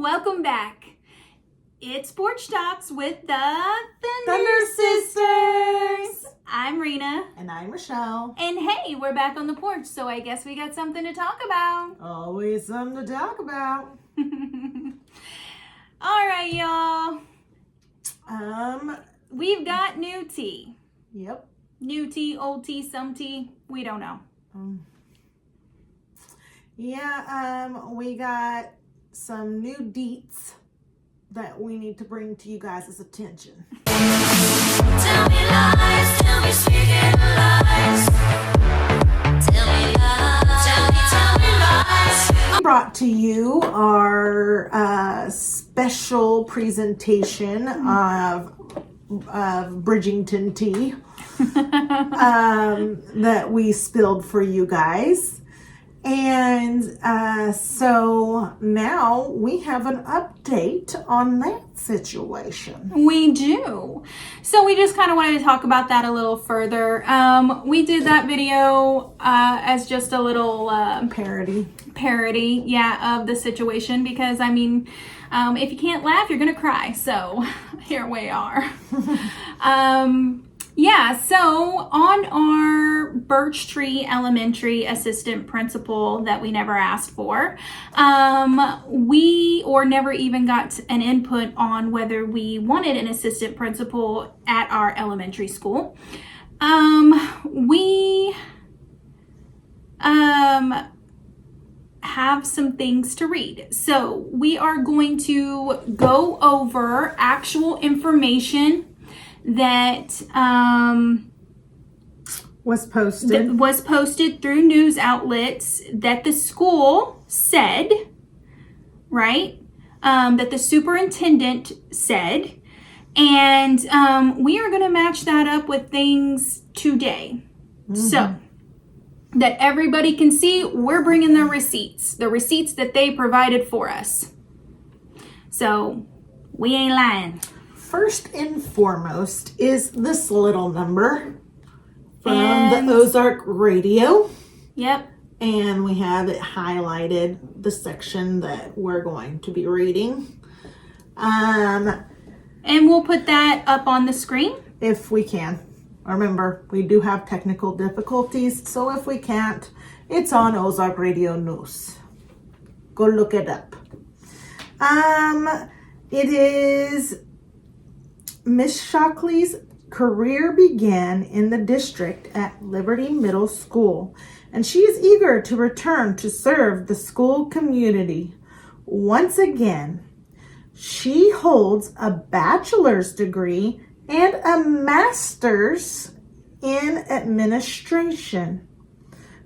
welcome back. It's Porch Talks with the Thunder Sisters. I'm Rena. And I'm Michelle. And hey, we're back on the porch, so I guess we got something to talk about. Always something to talk about. All right, y'all. We've got new tea. Yep. New tea, old tea, some tea. We don't know. We got some new deets that we need to bring to you guys' attention. Tell me lies, tell me sweet little lies. Tell me lies, tell me lies. We brought to you our special presentation of Bridgington tea that we spilled for you guys. And so now we have an update on that situation. We do. So we just kind of wanted to talk about that a little further. We did that video as just a little parody, of the situation, because I mean, if you can't laugh, you're gonna cry. So here we are. So on our Birch Tree Elementary assistant principal that we never asked for, we never even got an input on whether we wanted an assistant principal at our elementary school. We have some things to read. So we are going to go over actual information that was posted through news outlets that the school said, right? That the superintendent said, and we are going to match that up with things today. So that everybody can see we're bringing the receipts that they provided for us. So we ain't lying. First and foremost is this little number from the Ozark Radio. Yep. And we have it highlighted, the section that we're going to be reading. And we'll put that up on the screen. If we can. Remember, we do have technical difficulties, so if we can't, it's on Ozark Radio News. Go look it up. It is Miss Shockley's career began in the district at Liberty Middle School, and she is eager to return to serve the school community. Once again, she holds a bachelor's degree and a master's in administration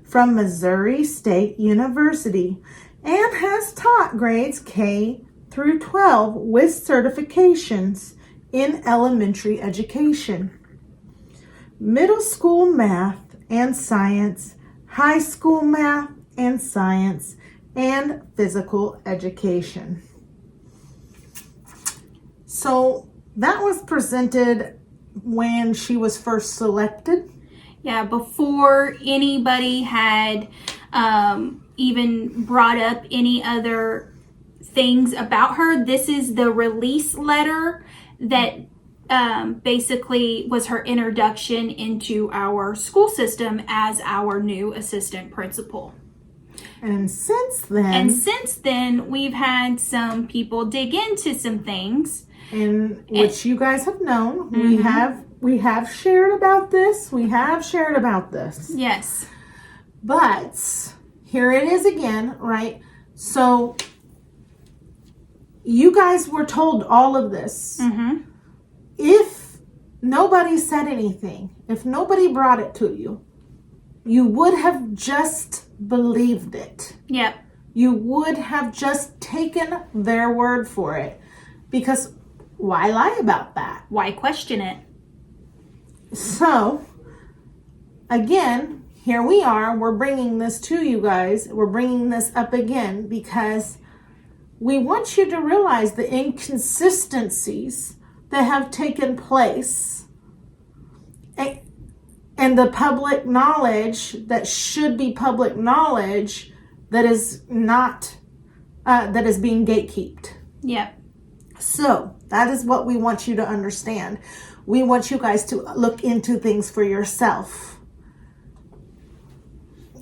from Missouri State University and has taught grades K through 12 with certifications in elementary education, middle school math and science, high school math and science, and physical education. So that was presented when she was first selected. Yeah, before anybody had even brought up any other things about her. This is the release letter that basically was her introduction into our school system as our new assistant principal. And since then, we've had some people dig into some things. In which you guys have known. We have shared about this. Yes. But here it is again, right? So you guys were told all of this. If nobody said anything, if nobody brought it to you, you would have just believed it. Yep. You would have just taken their word for it. Because why lie about that? Why question it? So, again, here we are. We're bringing this to you guys. We're bringing this up again because we want you to realize the inconsistencies that have taken place and the public knowledge that should be public knowledge that is not, that is being gatekept. Yep. So that is what we want you to understand. We want you guys to look into things for yourself.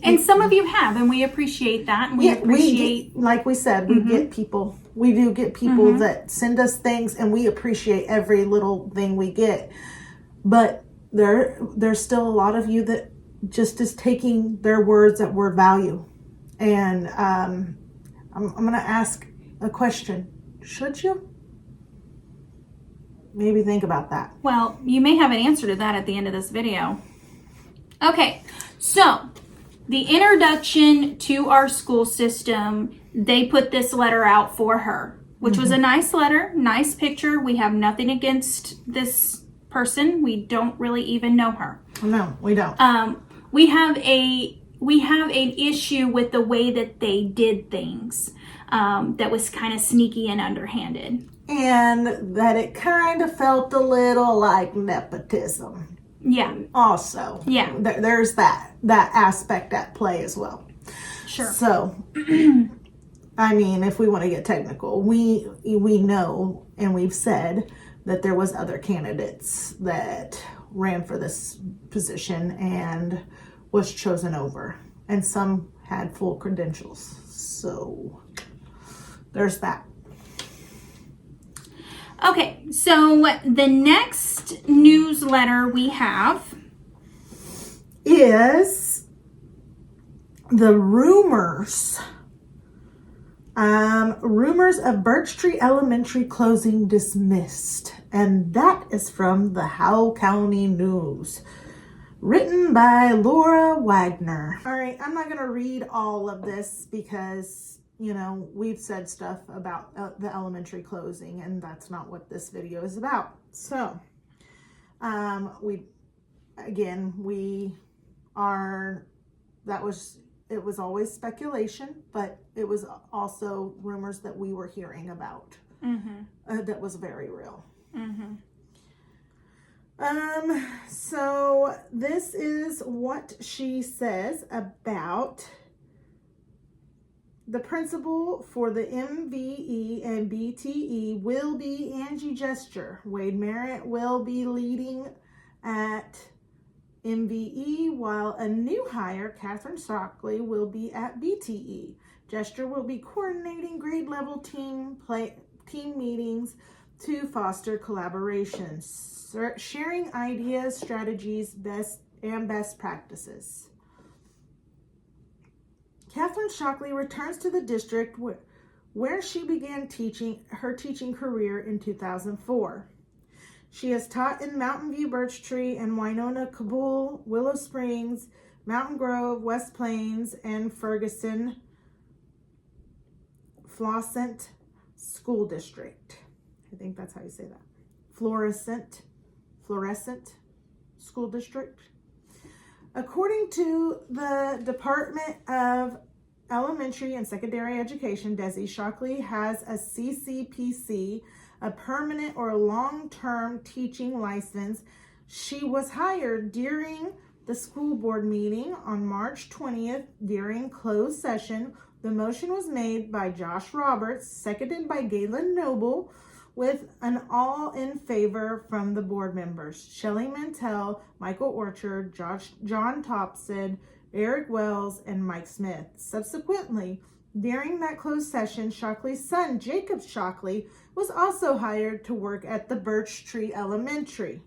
And some of you have, and we appreciate that. And we appreciate, like we said, we get people. We do get people that send us things, and we appreciate every little thing we get. But there's still a lot of you that just is taking their words at word value. And I'm going to ask a question. Should you? Maybe think about that. well, you may have an answer to that at the end of this video. Okay, so the introduction to our school system, they put this letter out for her, which was a nice letter, nice picture. We have nothing against this person. We don't really even know her. No, we don't. We have an issue with the way that they did things, that was kind of sneaky and underhanded. And that it kind of felt a little like nepotism. Yeah. Also. Yeah. There's that aspect at play as well. Sure. So, I mean, if we want to get technical, we know and we've said that there was other candidates that ran for this position and was chosen over. And some had full credentials. So, there's that. Okay, so the next newsletter we have is the rumors. Rumors of Birch Tree Elementary closing dismissed. And that is from the Howell County News. Written by Laura Wagner. All right, I'm not going to read all of this because, you know, we've said stuff about the elementary closing, and that's not what this video is about. So, it was always speculation, but it was also rumors that we were hearing about. That was very real. So this is what she says about the principal for the MVE and BTE will be Angie Gesture. Wade Merritt will be leading at MVE, while a new hire, Catherine Stockley, will be at BTE. Gesture will be coordinating grade level team meetings to foster collaboration, sharing ideas, strategies, best practices. Catherine Stockley returns to the district where she began her teaching career in 2004. She has taught in Mountain View, Birch Tree, and Winona, Kabul, Willow Springs, Mountain Grove, West Plains, and Ferguson Florissant School District. I think that's how you say that. Florissant School District. According to the Department of Elementary and Secondary Education, Desi Shockley has a CCPC, a permanent or long-term teaching license. She was hired during the school board meeting on March 20th during closed session. The motion was made by Josh Roberts, seconded by Galen Noble, with an all in favor from the board members: Shelley Mantell, Michael Orchard, John Thompson, Eric Wells, and Mike Smith. Subsequently, during that closed session, Shockley's son, Jacob Shockley, was also hired to work at the Birch Tree Elementary.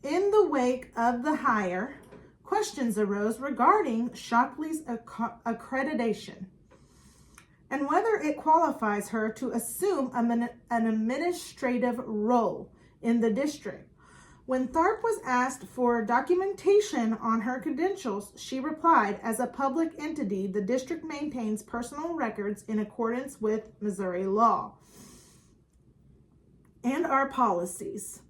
In the wake of the hire, questions arose regarding Shockley's accreditation and whether it qualifies her to assume an administrative role in the district. When Tharp was asked for documentation on her credentials, she replied, "As a public entity, the district maintains personal records in accordance with Missouri law and our policies.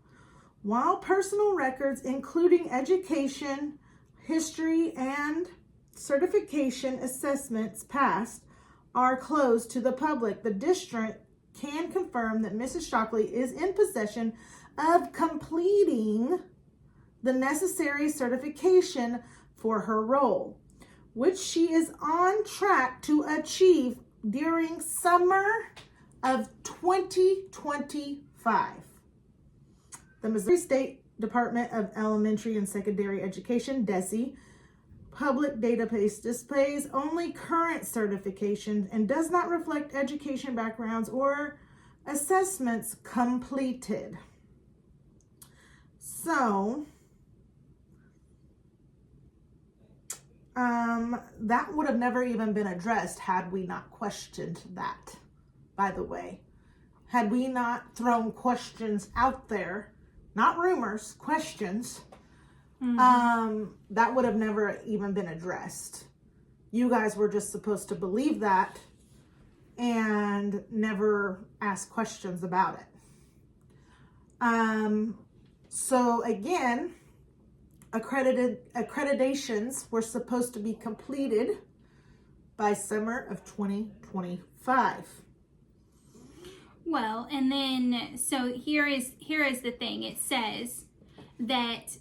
While personal records, including education, history, and certification assessments passed, are closed to the public, the district can confirm that Mrs. Shockley is in possession of completing the necessary certification for her role, which she is on track to achieve during summer of 2025. The Missouri State Department of Elementary and Secondary Education, DESE, public database displays only current certifications and does not reflect education backgrounds or assessments completed. So, that would have never even been addressed had we not questioned that, by the way. Had we not thrown questions out there, not rumors, questions, that would have never even been addressed. You guys were just supposed to believe that and never ask questions about it. So again, accreditations were supposed to be completed by summer of 2025. Well, and then, so here is the thing. It says that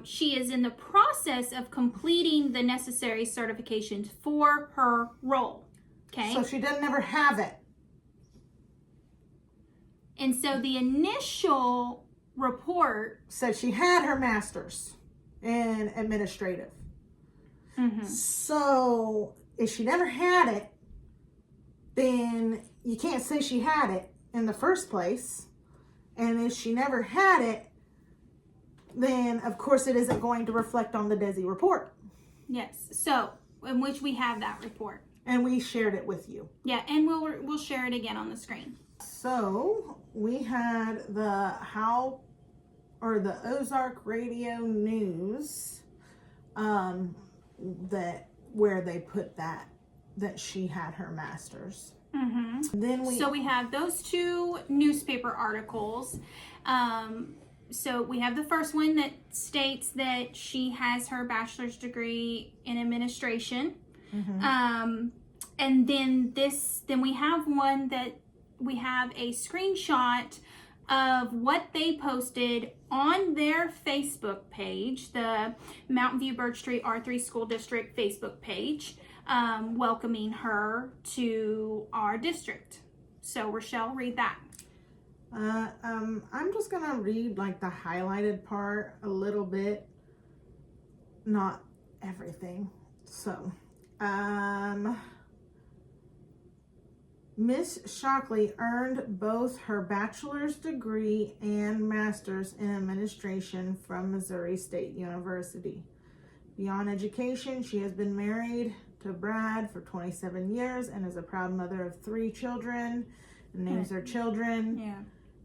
she is in the process of completing the necessary certifications for her role. Okay. So she didn't ever have it. And so the initial report Said she had her master's in administrative. So if she never had it, then you can't say she had it in the first place. And if she never had it, then of course it isn't going to reflect on the DESE report. Yes. So, in which we have that report. And we shared it with you. Yeah, and we'll share it again on the screen. So we had the Ozark Radio News, that where they put that she had her master's. Then we have those two newspaper articles. So we have the first one that states that she has her bachelor's degree in administration. And then we have one that we have a screenshot of what they posted on their Facebook page, the Mountain View Birch Street R3 School District Facebook page, welcoming her to our district. So Rochelle, read that. I'm just gonna read like the highlighted part a little bit, not everything. So, Miss Shockley earned both her bachelor's degree and master's in administration from Missouri State University. Beyond education, she has been married to Brad for 27 years and is a proud mother of 3 children and names her children. Yeah.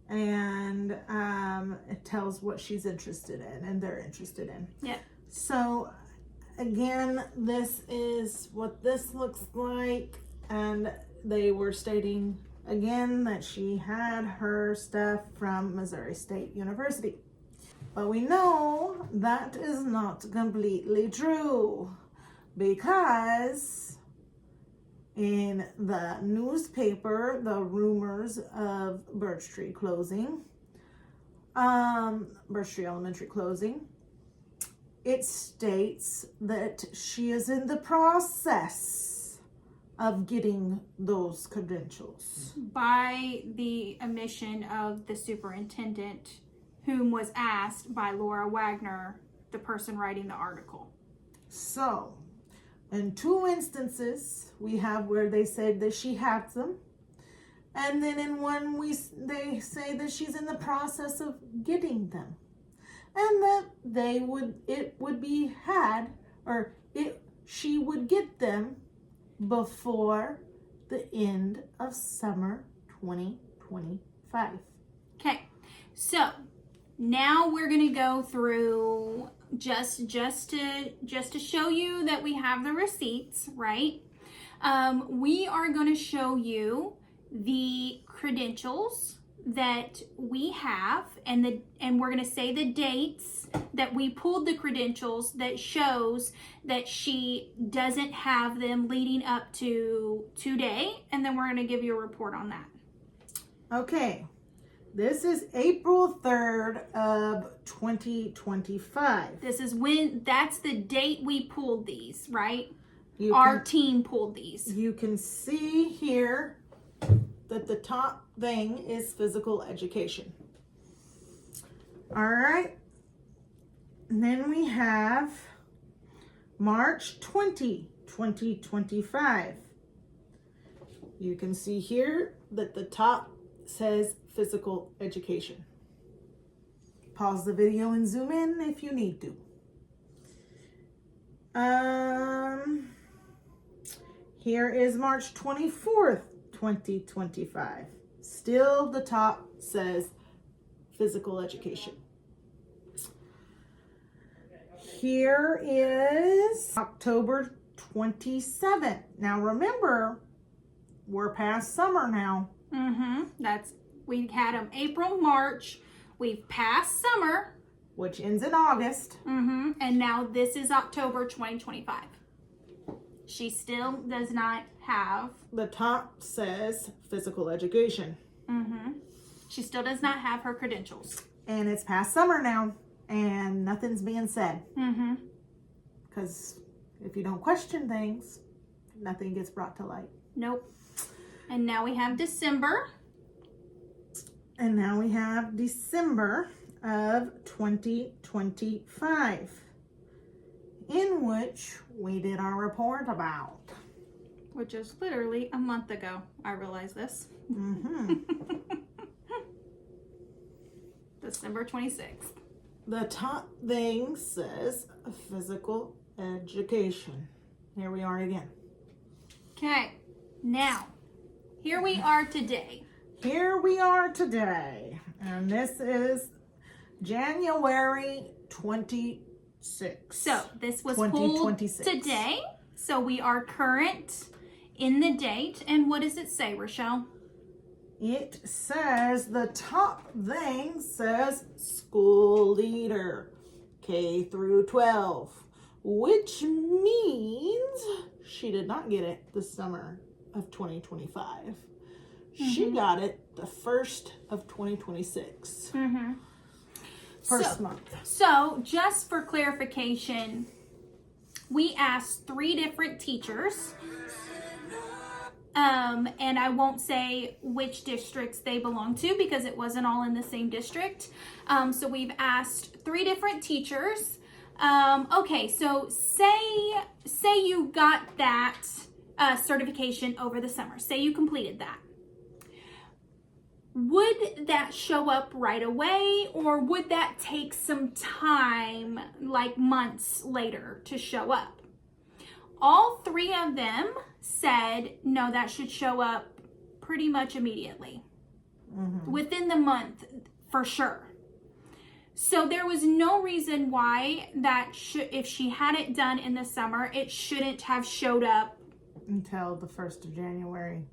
And it tells what she's interested in and they're interested in. Yeah. So again, this is what this looks like, and they were stating again that she had her stuff from Missouri State University. But we know that is not completely true, because in the newspaper, the rumors of Birch Tree closing, Birch Tree Elementary closing, it states that she is in the process of getting those credentials. By the admission of the superintendent, whom was asked by Laura Wagner, the person writing the article. So, in 2 instances, we have where they said that she had them. And then in one, they say that she's in the process of getting them. And that she would get them before the end of summer 2025. Okay, so now we're going to go through just to show you that we have the receipts, right? We are going to show you the credentials that we have, and we're going to say the dates that we pulled the credentials that shows that she doesn't have them leading up to today, and then we're going to give you a report on that. Okay, this is April 3rd of 2025. That's the date we pulled these, right? You Our team pulled these. You can see here that the top thing is physical education. All right. And then we have March 20, 2025. You can see here that the top says physical education. Pause the video and zoom in if you need to. Here is March 24th, 2025. Still the top says physical education. Here is October 27th. Now remember, we're past summer now. We had them April, March. We've passed summer. Which ends in August. And now this is October 2025. She still does not have. The top says physical education. She still does not have her credentials. And it's past summer now, and nothing's being said. Because if you don't question things, nothing gets brought to light. Nope. And now we have December. And now we have December of 2025, in which we did our report about. Which is literally a month ago. I realize this. December 26th. The top thing says physical education. Here we are again. Okay. Now, here we are today. Here we are today. And this is January 26th. So this was pulled today. So we are current in the date. And what does it say, Rochelle? It says the top thing says school leader, K through 12, which means she did not get it the summer of 2025. She got it the 1st of 2026. First month. So just for clarification, we asked 3 different teachers. And I won't say which districts they belong to because it wasn't all in the same district. So we've asked 3 different teachers. Okay, so say you got that certification over the summer. Say you completed that. Would that show up right away, or would that take some time, like months later, to show up? All 3 of them said, no, that should show up pretty much immediately. Within the month, for sure. So there was no reason why that if she had it done in the summer, it shouldn't have showed up until the 1st of January.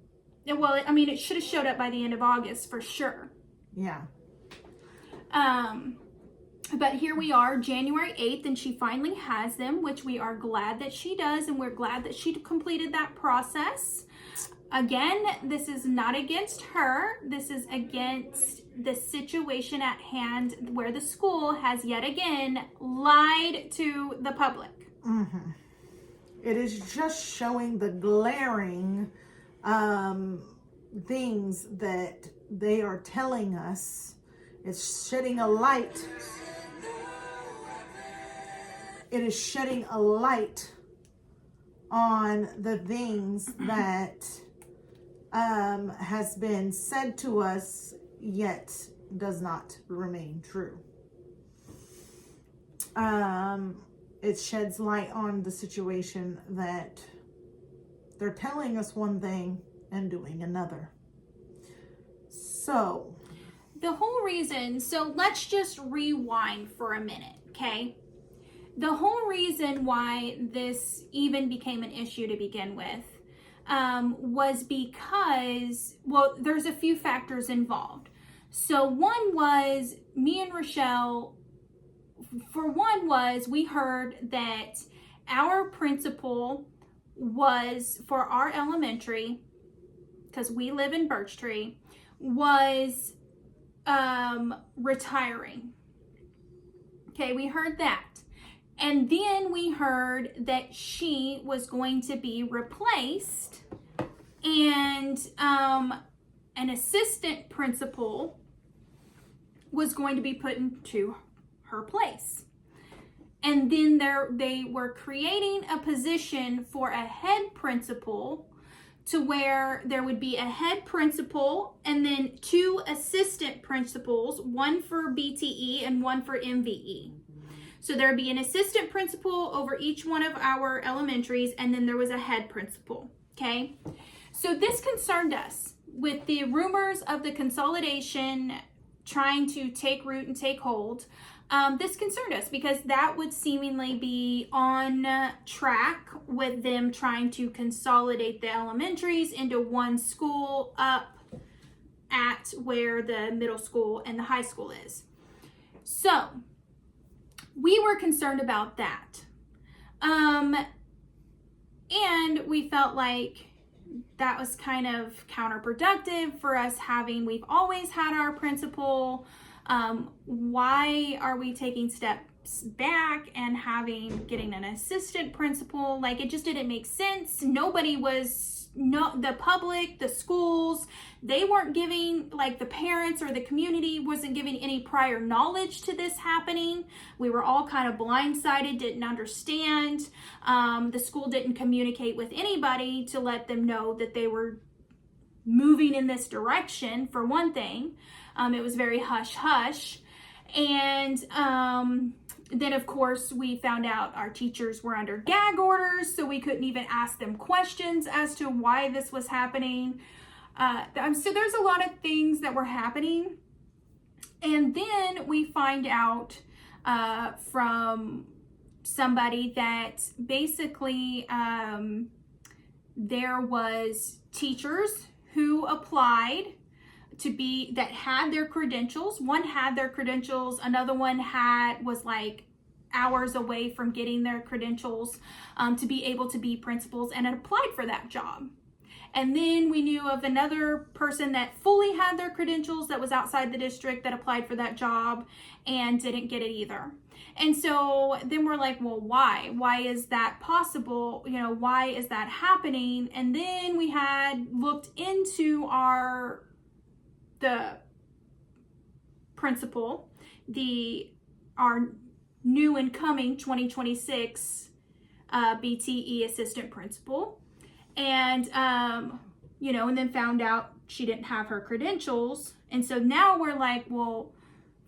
Well, I mean, it should have showed up by the end of August for sure. Yeah. But here we are, January 8th, and she finally has them, which we are glad that she does, and we're glad that she completed that process. Again, this is not against her. This is against the situation at hand where the school has yet again lied to the public. It is just showing the glaring things that they are telling us. It's shedding a light. It is shedding a light on the things that has been said to us, yet does not remain true. It sheds light on the situation that they're telling us one thing and doing another. So, the whole reason, so let's just rewind for a minute, okay? The whole reason why this even became an issue to begin with was because, well, there's a few factors involved. So one was, me and Rochelle, for one was, we heard that our principal was, for our elementary, because we live in Birch Tree, was retiring. Okay, we heard that. And then we heard that she was going to be replaced, and an assistant principal was going to be put into her place. And then they were creating a position for a head principal, to where there would be a head principal and then 2 assistant principals, one for BTE and one for MVE. So there'd be an assistant principal over each one of our elementaries, and then there was a head principal, okay? So this concerned us with the rumors of the consolidation trying to take root and take hold. This concerned us because that would seemingly be on track with them trying to consolidate the elementaries into one school up at where the middle school and the high school is. So we were concerned about that. And we felt like that was kind of counterproductive for us we've always had our principal. Why are we taking steps back and getting an assistant principal? Like, it just didn't make sense. The public, the schools, they weren't giving, like, the parents or the community wasn't giving any prior knowledge to this happening. We were all kind of blindsided, didn't understand. The school didn't communicate with anybody to let them know that they were moving in this direction, for one thing. It was very hush-hush. And then, of course, we found out our teachers were under gag orders, so we couldn't even ask them questions as to why this was happening. So there's a lot of things that were happening. And then we find out from somebody that basically there was teachers who applied that had their credentials. One had their credentials, another one was like hours away from getting their credentials to be able to be principals, and applied for that job. And then we knew of another person that fully had their credentials that was outside the district that applied for that job and didn't get it either. And so then we're like, well, why? Why is that possible? Why is that happening? And then we had looked into the principal, our new incoming 2026 BTE assistant principal, and and then found out she didn't have her credentials. And so now we're like, well,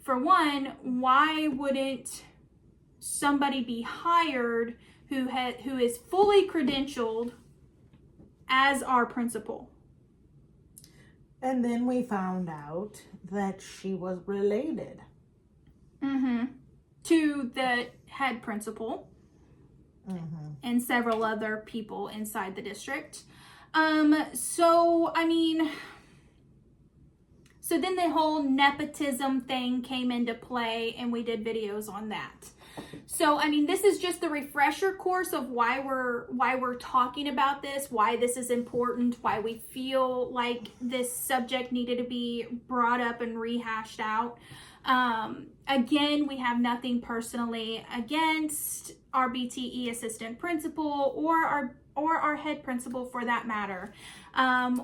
for one, why wouldn't somebody be hired who is fully credentialed as our principal? And then we found out that she was related to the head principal and several other people inside the district. So then the whole nepotism thing came into play, and we did videos on that. So, this is just the refresher course of why we're talking about this, why this is important, why we feel like this subject needed to be brought up and rehashed out. Again, we have nothing personally against our BTE assistant principal or our head principal, for that matter.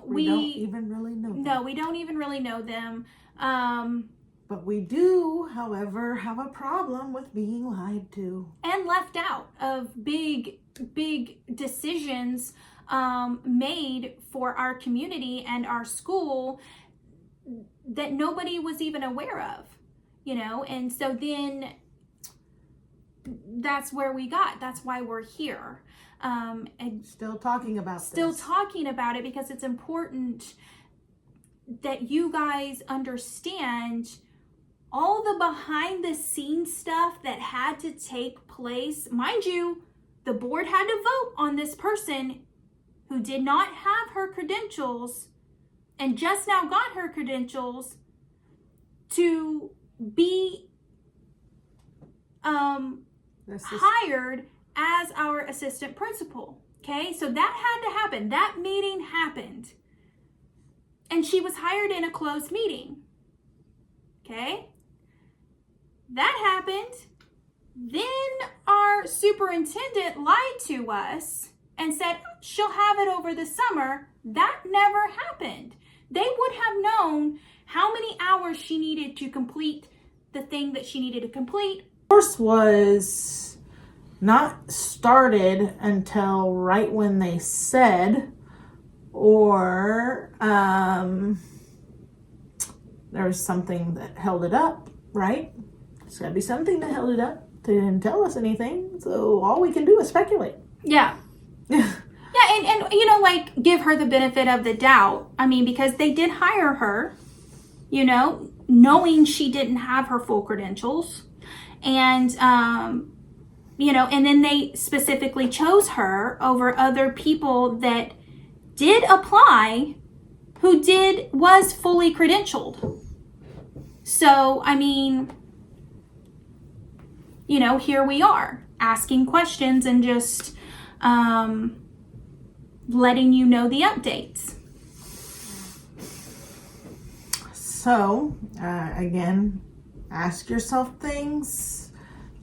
We don't even really know them. No, we don't even really know them. But we do, however, have a problem with being lied to. And left out of big decisions made for our community and our school that nobody was even aware of, And so then that's where that's why we're here. And still talking about it, because it's important that you guys understand all the behind the scenes stuff that had to take place. Mind you, the board had to vote on this person who did not have her credentials and just now got her credentials to be hired as our assistant principal. Okay, so that had to happen. That meeting happened. And she was hired in a closed meeting. Okay? That happened. Then our superintendent lied to us and said she'll have it over the summer. That never happened. they would have known how many hours she needed to complete the thing that she needed to complete. Course was not started until right when they said, or there was something that held it up, right? There's got to be something that held it up. They didn't tell us anything, so all we can do is speculate. Yeah. Yeah, and you know, like, give her the benefit of the doubt. I mean, because they did hire her, you know, knowing she didn't have her full credentials. And, you know, and then they specifically chose her over other people that did apply who was fully credentialed. So, I mean, you know, here we are asking questions and just letting you know the updates. So, again, ask yourself things,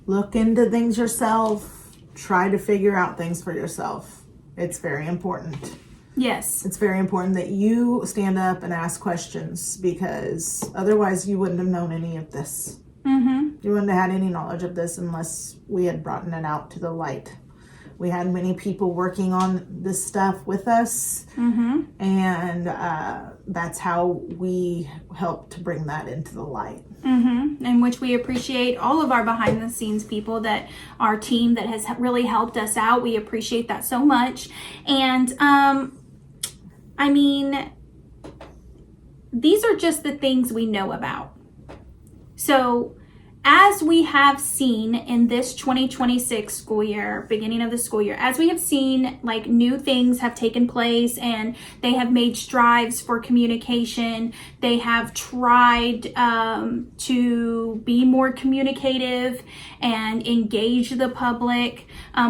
look into things yourself, try to figure out things for yourself. It's very important. Yes. It's very important that you stand up and ask questions, because otherwise you wouldn't have known any of this. Mm-hmm. You wouldn't have had any knowledge of this unless we had brought it out to the light. We had many people working on this stuff with us, and that's how we helped to bring that into the light. In which we appreciate all of our behind the scenes people, that our team that has really helped us out. We appreciate that so much. And I mean, these are just the things we know about. So as we have seen in this 2026 school year, beginning of the school year, as we have seen, like, new things have taken place and they have made strides for communication. They have tried to be more communicative and engage the public.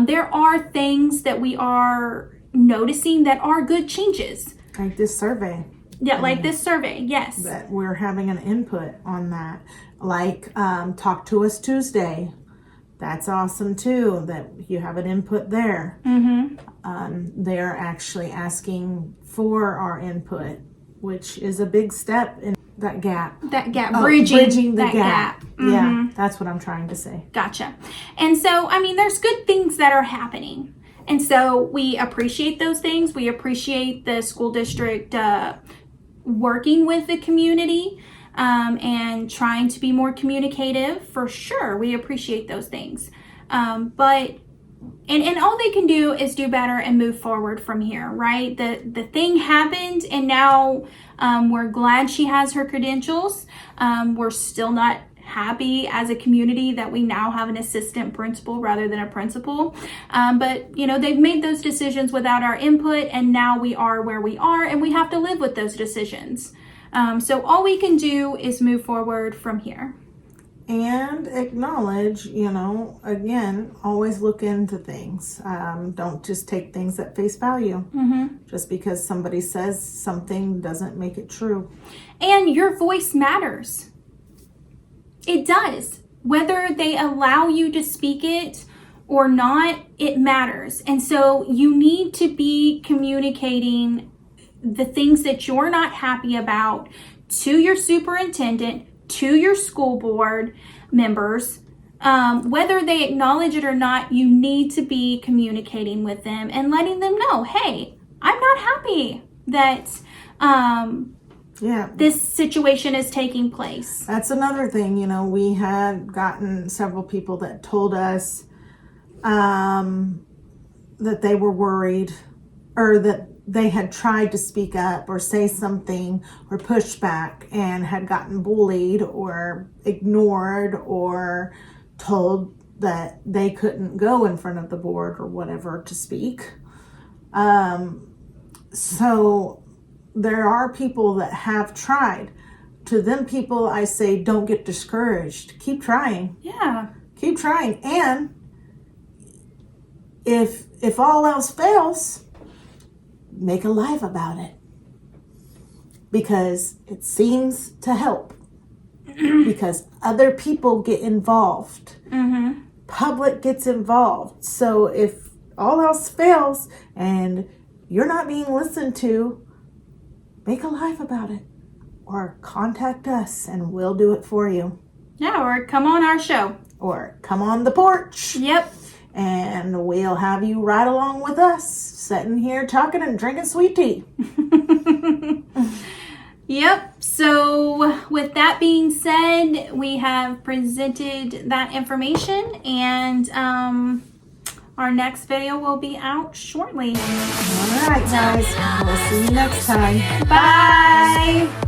There are things that we are noticing that are good changes. Like this survey. Yeah, like this survey, yes. That we're having an input on that. Like, Talk to Us Tuesday. That's awesome too, that you have an input there. They're actually asking for our input, which is a big step in that gap. Bridging the gap. Yeah, that's what I'm trying to say. Gotcha. And so, I mean, there's good things that are happening. And so we appreciate those things. We appreciate the school district working with the community and trying to be more communicative, for sure. We appreciate those things. But all they can do is do better and move forward from here, right? The thing happened, and now we're glad she has her credentials. We're still not happy as a community that we now have an assistant principal rather than a principal. But, you know, they've made those decisions without our input, and now we are where we are, and we have to live with those decisions. So all we can do is move forward from here. And acknowledge, you know, again, always look into things. Don't just take things at face value. Just because somebody says something doesn't make it true. And your voice matters. It does. Whether they allow you to speak it or not, it matters. And so you need to be communicating the things that you're not happy about to your superintendent, to your school board members. Whether they acknowledge it or not, you need to be communicating with them and letting them know, hey, I'm not happy that this situation is taking place. That's another thing. You know, we had gotten several people that told us that they were worried, or that they had tried to speak up or say something or push back and had gotten bullied or ignored or told that they couldn't go in front of the board or whatever to speak. So there are people that have tried. To them people, I say, don't get discouraged. Keep trying. Yeah. Keep trying. And if all else fails, make a live about it, because it seems to help, because other people get involved. Public gets involved. So if all else fails and you're not being listened to, make a live about it. Or contact us and we'll do it for you. Yeah, or come on our show. Or come on the porch. Yep. And we'll have you right along with us, sitting here talking and drinking sweet tea. Yep. So with that being said, we have presented that information, and our next video will be out shortly. All right, guys. We'll see you next time. Bye.